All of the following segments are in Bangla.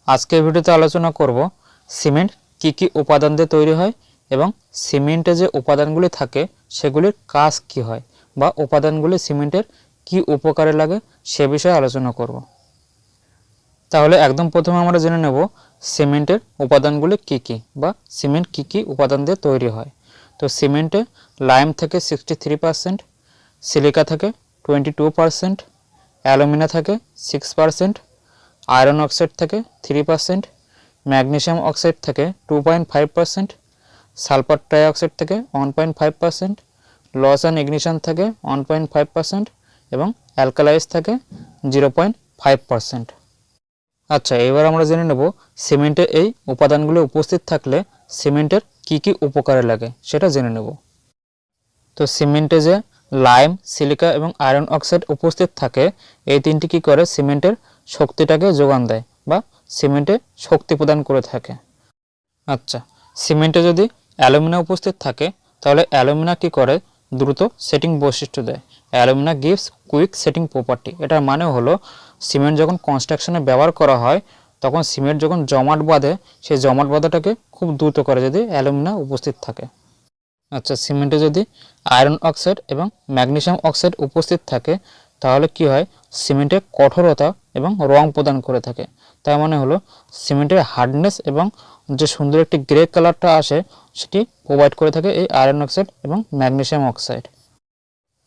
আজকের ভিডিওতে আলোচনা করব সিমেন্ট কি উপাদান দিয়ে তৈরি হয় এবং সিমেন্টে যে উপাদানগুলি থাকে সেগুলির কাজ কি হয় বা উপাদানগুলি সিমেন্টের কি উপকারে লাগে সে বিষয়ে আলোচনা করব। তাহলে একদম প্রথমে আমরা জেনে নেব সিমেন্টের উপাদানগুলি কি বা সিমেন্ট কি উপাদান দিয়ে তৈরি হয়। তো সিমেন্টে লাইম থেকে 63%, সিলিকা থেকে 22%, অ্যালুমিনা থেকে 6%, আয়রন অক্সাইড থেকে 3%, ম্যাগনেসিয়াম অক্সাইড থেকে 2.5%, সালফার ট্রাইঅক্সাইড থেকে 1.5%, লস অ্যান্ড ইগনিশন থেকে 1.5% এবং অ্যালকালাইজ থেকে 0.5%। আচ্ছা, এবার আমরা জেনে নেব সিমেন্টে এই উপাদানগুলো উপস্থিত থাকলে সিমেন্টের কি উপকারে লাগে সেটা জেনে নেব। তো সিমেন্টে যে লাইম, সিলিকা এবং আয়রন অক্সাইড উপস্থিত থাকে এই তিনটি কী করে সিমেন্টের শক্তিটাকে যোগান দেয় বা সিমেন্টে শক্তি প্রদান করে থাকে। আচ্ছা, সিমেন্টে যদি অ্যালুমিনা উপস্থিত থাকে তাহলে অ্যালুমিনা কী করে দ্রুত সেটিং বৈশিষ্ট্য দেয়। Alumina gives quick setting property. এটার মানে হলো সিমেন্ট যখন কনস্ট্রাকশনে ব্যবহার করা হয় তখন সিমেন্ট যখন জমাট বাঁধে সেই জমাট বাঁধাটাকে খুব দ্রুত করে যদি অ্যালুমিনা উপস্থিত থাকে। আচ্ছা, সিমেন্টে যদি আয়রন অক্সাইড এবং ম্যাগনেসিয়াম অক্সাইড উপস্থিত থাকে তাহলে কি হয় সিমেন্টের কঠোরতা এবং রং প্রদান করে থাকে। তার মানে হলো সিমেন্টের হার্ডনেস এবং যে সুন্দর একটি গ্রে কালারটা আসে সেটি প্রোভাইড করে থাকে এই আয়রন অক্সাইড এবং ম্যাগনেসিয়াম অক্সাইড।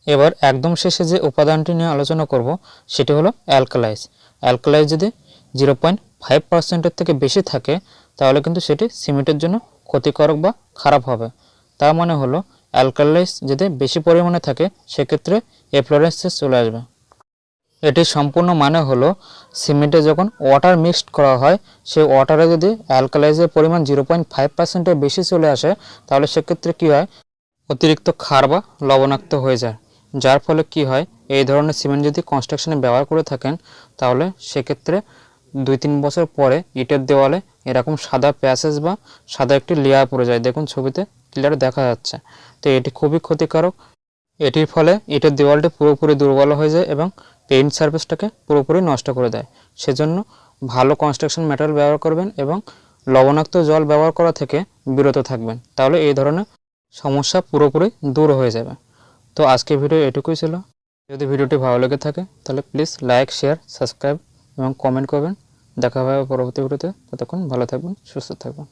এবার একদম শেষে যে উপাদানটি নিয়ে আলোচনা করব সেটি হলো অ্যালকালাইজ। অ্যালকালাইজ যদি 0.5%-এর থেকে বেশি থাকে তাহলে কিন্তু সেটি সিমেন্টের জন্য ক্ষতিকারক বা খারাপ হবে। তার মানে হলো অ্যালকালাইজ যদি বেশি পরিমাণে থাকে সেক্ষেত্রে এফ্লোরেসেন্স চলে আসবে। এটি সম্পূর্ণ মানে হলো সিমেন্টে যখন ওয়াটার মিক্সড করা হয় সেই ওয়াটারে যদি অ্যালকালাইজের পরিমাণ 0.5%-এর বেশি চলে আসে তাহলে সেক্ষেত্রে কী হয় অতিরিক্ত ক্ষার বা লবণাক্ত হয়ে যায়। যার ফলে কি হয় এই ধরনের সিমেন্ট যদি কনস্ট্রাকশনে ব্যবহার করে থাকেন তাহলে সেক্ষেত্রে 2-3 বছর পরে ইটের দেওয়ালে এরকম সাদা প্যাসেজ বা সাদা একটি লেয়ার পড়ে যায়। দেখুন ছবিতে ক্লিয়ার দেখা যাচ্ছে। তো এটি খুবই ক্ষতিকারক। এটির ফলে ইটের দেওয়ালটি পুরোপুরি দুর্বল হয়ে যায় এবং পেইন্ট সারফেসটাকে পুরোপুরি নষ্ট করে দেয়। সেজন্য ভালো কনস্ট্রাকশন ম্যাটেরিয়াল ব্যবহার করবেন এবং লবণাক্ত জল ব্যবহার করা থেকে বিরত থাকবেন, তাহলে এই ধরনের সমস্যা পুরোপুরি দূর হয়ে যাবে। তো আজকের ভিডিও এটুকুই ছিল। যদি ভিডিওটি ভালো লেগে থাকে তাহলে প্লিজ লাইক, শেয়ার, সাবস্ক্রাইব এবং কমেন্ট করবেন। দেখা হবে পরবর্তী ভিডিওতে। ততক্ষণ ভালো থাকবেন, সুস্থ থাকবেন।